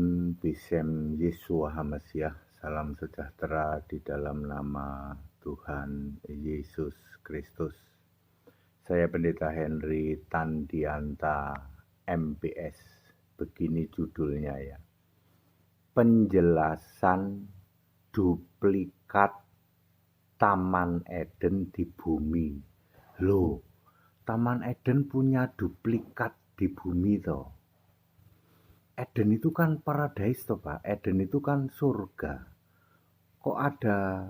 Bismillahirrahmanirrahim. Bisem Yesua HaMasiah. Salam sejahtera di dalam nama Tuhan Yesus Kristus. Saya Pendeta Henry Tandianta MPS. Begini judulnya ya. Penjelasan duplikat Taman Eden di bumi. Loh, Taman Eden punya duplikat di bumi toh. Eden itu kan paradise toh Pak, Eden itu kan surga. Kok ada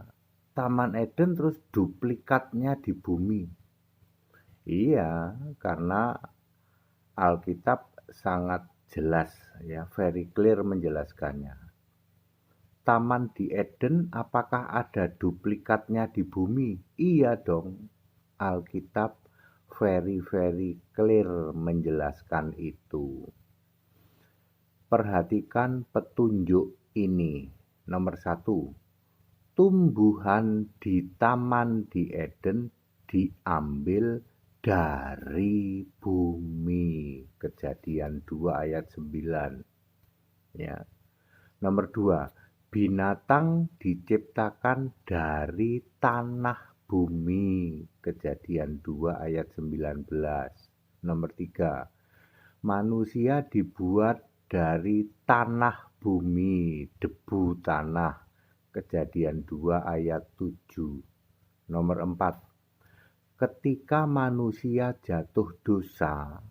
Taman Eden terus duplikatnya di bumi? Iya, karena Alkitab sangat jelas ya, very clear menjelaskannya. Taman di Eden apakah ada duplikatnya di bumi? Iya dong, Alkitab very clear menjelaskan itu. Perhatikan petunjuk ini. Nomor 1, tumbuhan di taman di Eden diambil dari bumi. Kejadian 2 ayat 9. Ya. Nomor 2, binatang diciptakan dari tanah bumi. Kejadian 2 ayat 19. Nomor 3, manusia dibuat dari tanah bumi, debu tanah. Kejadian 2 ayat 7. Nomor 4, ketika manusia jatuh dosa,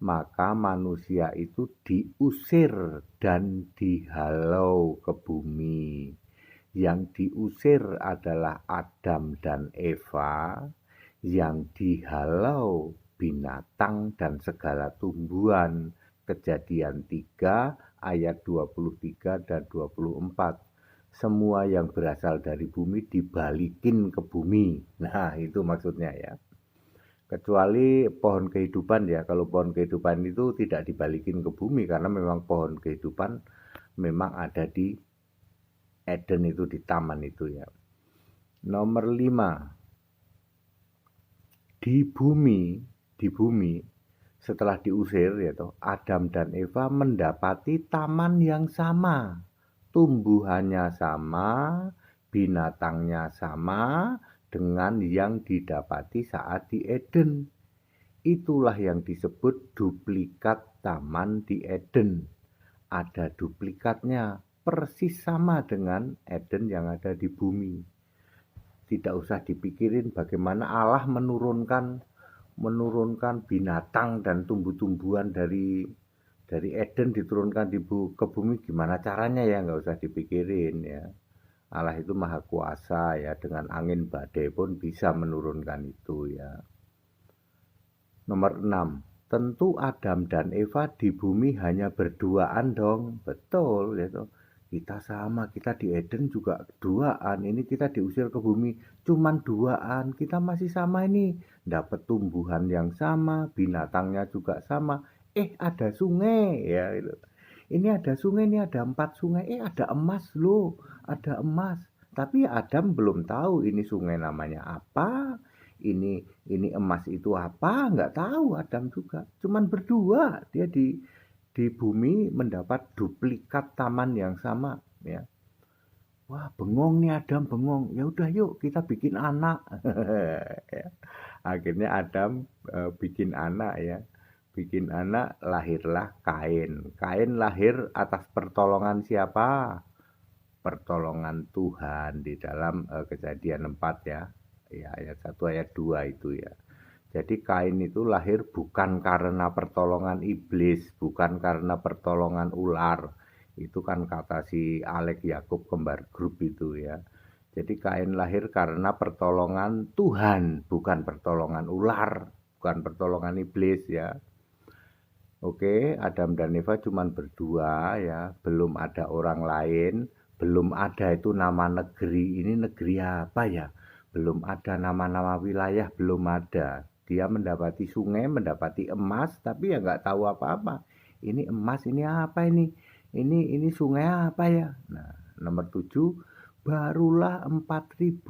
maka manusia itu diusir dan dihalau ke bumi. Yang diusir adalah Adam dan Eva, yang dihalau binatang dan segala tumbuhan. Kejadian 3 ayat 23 dan 24. Semua yang berasal dari bumi dibalikin ke bumi. Nah, itu maksudnya ya. Kecuali pohon kehidupan ya. Kalau pohon kehidupan itu tidak dibalikin ke bumi karena memang pohon kehidupan memang ada di Eden itu, di taman itu ya. Nomor 5. Di bumi setelah diusir yaitu Adam dan Eva mendapati taman yang sama, tumbuhannya sama, binatangnya sama dengan yang didapati saat di Eden. Itulah yang disebut duplikat taman di Eden. Ada duplikatnya, persis sama dengan Eden yang ada di bumi. Tidak usah dipikirin bagaimana Allah menurunkan binatang dan tumbuh-tumbuhan dari Eden diturunkan ke bumi, gimana caranya ya, nggak usah dipikirin ya. Allah itu maha kuasa ya, dengan angin badai pun bisa menurunkan itu ya. Nomor 6, tentu Adam dan Eva di bumi hanya berduaan dong. Betul ya toh. Kita sama, kita di Eden juga duaan. Ini kita diusir ke bumi cuman duaan. Kita masih sama ini. Dapat tumbuhan yang sama, binatangnya juga sama. Ada sungai ya itu. Ini ada sungai, ini ada 4 sungai. Ada emas loh, ada emas. Tapi Adam belum tahu ini sungai namanya apa. Ini emas itu apa? Nggak tahu Adam juga. Cuman berdua dia di bumi mendapat duplikat taman yang sama ya. Wah, bengong nih Adam, bengong. Ya udah yuk kita bikin anak. Akhirnya Adam bikin anak ya. Bikin anak, lahirlah Kain. Kain lahir atas pertolongan siapa? Pertolongan Tuhan di dalam Kejadian 4 ya. Ya, ayat 1 ayat 2 itu ya. Jadi Kain itu lahir bukan karena pertolongan iblis, bukan karena pertolongan ular. Itu kan kata si Alek Yakub kembar grup itu ya. Jadi Kain lahir karena pertolongan Tuhan, bukan pertolongan ular, bukan pertolongan iblis ya. Oke, Adam dan Eva cuma berdua ya, belum ada orang lain, belum ada itu nama negeri. Ini negeri apa ya? Belum ada nama-nama wilayah, belum ada. Dia mendapati sungai, mendapati emas, tapi ya nggak tahu apa-apa. Ini emas, ini apa ini? Ini sungai apa ya? Nah, nomor 7, barulah 4.500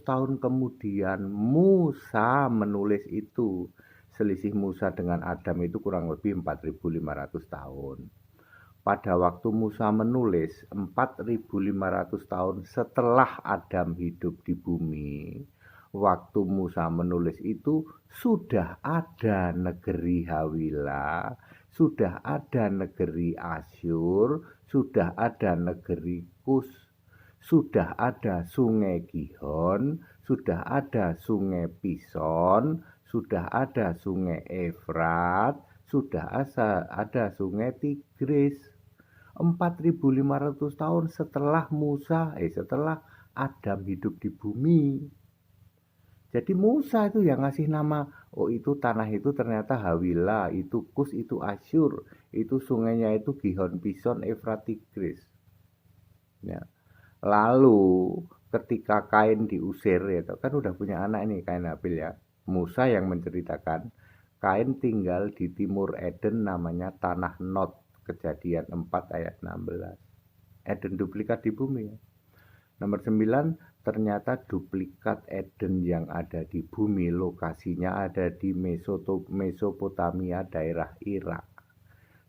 tahun kemudian Musa menulis itu. Selisih Musa dengan Adam itu kurang lebih 4.500 tahun. pada waktu Musa menulis 4.500 tahun setelah Adam hidup di bumi, waktu Musa menulis itu sudah ada negeri Hawila, sudah ada negeri Asyur, sudah ada negeri Kus, sudah ada sungai Gihon, sudah ada sungai Pison, sudah ada sungai Efrat, sudah ada sungai Tigris. 4.500 tahun setelah setelah Adam hidup di bumi. Jadi Musa itu yang ngasih nama, oh itu tanah itu ternyata Hawila, itu Kus, itu Asyur, itu sungainya itu Gihon, Pison, Efrat, Tigris. Ya. Lalu ketika Kain diusir, ya, kan udah punya anak ini Kain Habil ya. Musa yang menceritakan, Kain tinggal di timur Eden namanya tanah Nod, Kejadian 4 ayat 16. Eden duplikat di bumi ya. Nomor 9, ternyata duplikat Eden yang ada di bumi lokasinya ada di Mesopotamia daerah Irak.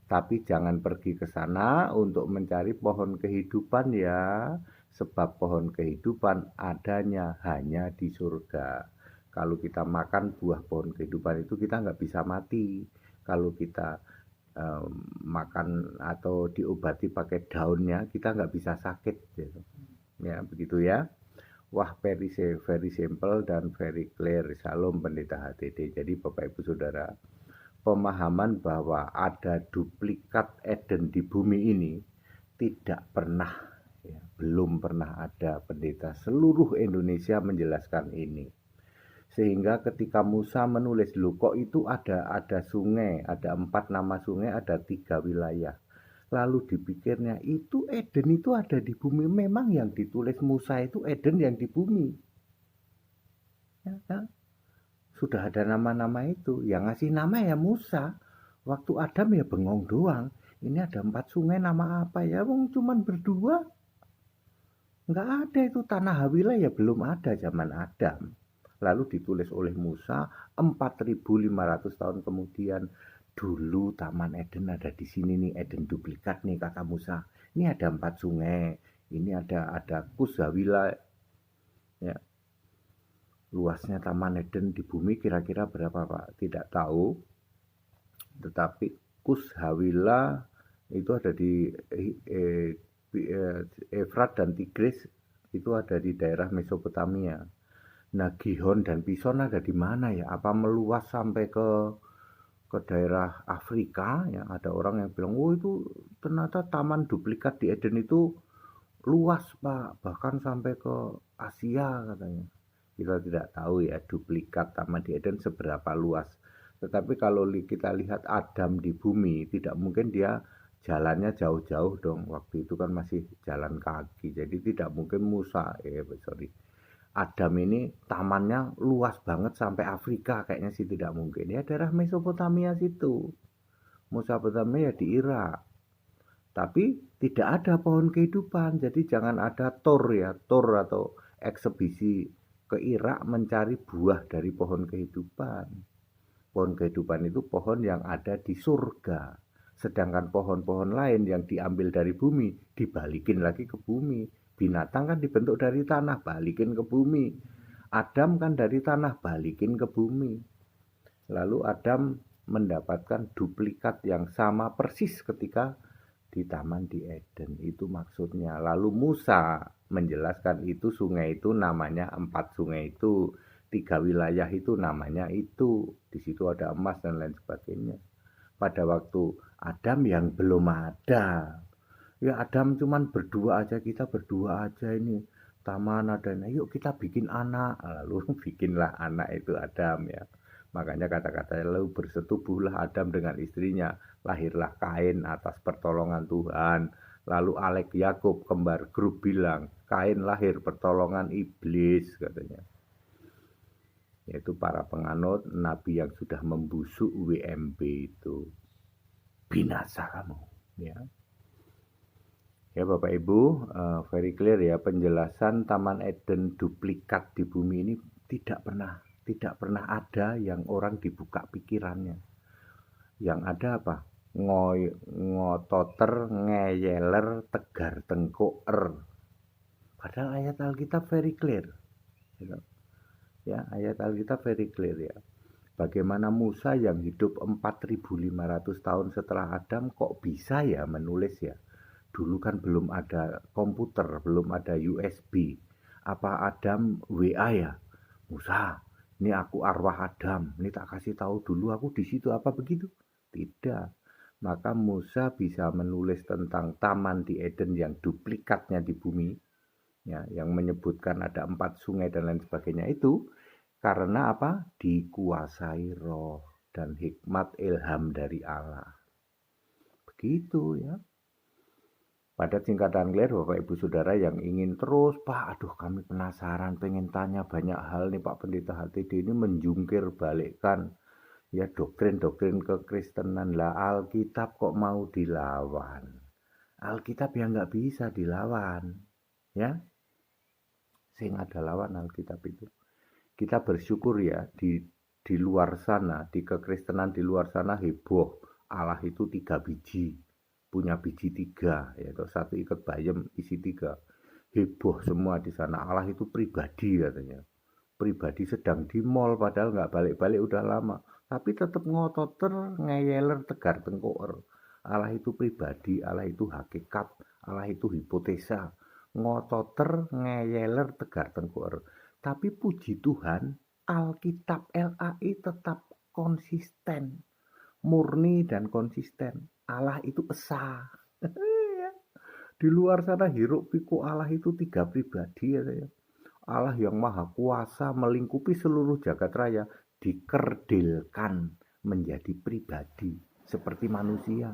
Tapi jangan pergi ke sana untuk mencari pohon kehidupan ya, sebab pohon kehidupan adanya hanya di surga. Kalau kita makan buah pohon kehidupan itu kita nggak bisa mati. Kalau kita makan atau diobati pakai daunnya, kita nggak bisa sakit gitu. Ya begitu ya. Wah, very simple dan very clear. Salam Pendeta HTD. Jadi Bapak Ibu Saudara, pemahaman bahwa ada duplikat Eden di bumi ini tidak pernah, ya, belum pernah ada pendeta seluruh Indonesia menjelaskan ini. Sehingga ketika Musa menulis, loh kok itu ada sungai, ada 4 nama sungai, ada 3 wilayah. Lalu dipikirnya itu Eden itu ada di bumi. Memang yang ditulis Musa itu Eden yang di bumi. Ya, kan? Sudah ada nama-nama itu. Yang ngasih nama ya Musa. Waktu Adam ya bengong doang. Ini ada 4 sungai, nama apa ya? Wong cuman berdua. Nggak ada itu tanah Hawila ya belum ada zaman Adam. Lalu ditulis oleh Musa 4.500 tahun kemudian. Dulu Taman Eden ada di sini nih, Eden duplikat nih kata Musa. Ini ada 4 sungai. Ini ada Kus Hawila. Ya. Luasnya Taman Eden di bumi kira-kira berapa Pak? Tidak tahu. Tetapi Kus Hawila itu ada di Efrat dan Tigris, itu ada di daerah Mesopotamia. Nah Gihon dan Pison ada di mana ya? Apa meluas sampai ke daerah Afrika ya? Ada orang yang bilang, oh itu ternyata taman duplikat di Eden itu luas Pak, bahkan sampai ke Asia katanya. Kita tidak tahu ya duplikat taman di Eden seberapa luas. Tetapi kalau kita lihat Adam di bumi, tidak mungkin dia jalannya jauh-jauh dong. Waktu itu kan masih jalan kaki, jadi tidak mungkin Adam ini tamannya luas banget sampai Afrika, kayaknya sih tidak mungkin. Ya daerah Mesopotamia situ. Mesopotamia ya di Irak. Tapi tidak ada pohon kehidupan, jadi jangan ada tour atau eksebisi ke Irak mencari buah dari pohon kehidupan. Pohon kehidupan itu pohon yang ada di surga. Sedangkan pohon-pohon lain yang diambil dari bumi, dibalikin lagi ke bumi. Binatang kan dibentuk dari tanah, balikin ke bumi. Adam kan dari tanah, balikin ke bumi. Lalu Adam mendapatkan duplikat yang sama persis ketika di taman di Eden. Itu maksudnya. Lalu Musa menjelaskan itu sungai itu namanya 4 sungai itu. 3 wilayah itu namanya itu. Di situ ada emas dan lain sebagainya. Pada waktu Adam yang belum ada. Ya Adam cuman berdua aja, kita berdua aja ini. Taman ada, yuk kita bikin anak. Lalu bikinlah anak itu Adam ya. Makanya kata-kata lalu bersetubuhlah Adam dengan istrinya. Lahirlah Kain atas pertolongan Tuhan. Lalu Alek Yakub kembar grup bilang, Kain lahir pertolongan iblis katanya. Yaitu para penganut nabi yang sudah membusuk WMB itu. Binasa kamu ya. Ya Bapak Ibu, very clear ya penjelasan Taman Eden duplikat di bumi ini tidak pernah ada yang orang dibuka pikirannya. Yang ada apa? ngototer ngeyeler tegar tengkoker. Padahal ayat Alkitab very clear. Ya, ayat Alkitab very clear ya. Bagaimana Musa yang hidup 4.500 tahun setelah Adam kok bisa ya menulis ya. Dulu kan belum ada komputer, belum ada USB. Apa Adam WA ya? Musa, ini aku arwah Adam. Ini tak kasih tahu dulu aku di situ apa begitu? Tidak. Maka Musa bisa menulis tentang taman di Eden yang duplikatnya di bumi, ya, yang menyebutkan ada 4 sungai dan lain sebagainya itu karena apa? Dikuasai roh dan hikmat ilham dari Allah. Begitu ya. Pada singkatan clear Bapak Ibu Saudara yang ingin terus, Pak, aduh kami penasaran, pengen tanya banyak hal nih Pak Pendeta HTD ini menjungkir balikkan ya doktrin-doktrin kekristenan lah. Alkitab kok mau dilawan? Alkitab yang nggak bisa dilawan, ya. Sing ada lawan Alkitab itu. Kita bersyukur ya di luar sana, di kekristenan di luar sana heboh. Allah itu 3 biji, punya biji 3, yaitu 1 ikat bayam isi 3. Heboh semua di sana. Allah itu pribadi katanya. Pribadi sedang di mall padahal nggak balik-balik udah lama. Tapi tetap ngototer, ngeyeler, tegar tengkoker. Allah itu pribadi, Allah itu hakikat, Allah itu hipotesa. Ngototer, ngeyeler, tegar tengkoker. Tapi puji Tuhan, Alkitab LAI tetap konsisten, murni dan konsisten. Allah itu esa. Di luar sana hiruk pikuk Allah itu 3 pribadi ya. Allah yang maha kuasa melingkupi seluruh jagat raya dikerdilkan menjadi pribadi seperti manusia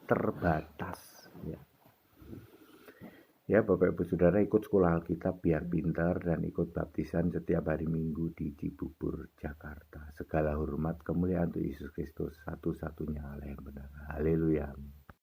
terbatas ya. Ya Bapak Ibu Saudara, ikut sekolah Alkitab biar pintar dan ikut baptisan setiap hari Minggu di Cibubur, Jakarta. Segala hormat kemuliaan untuk Yesus Kristus, satu-satunya Allah yang benar. Haleluya.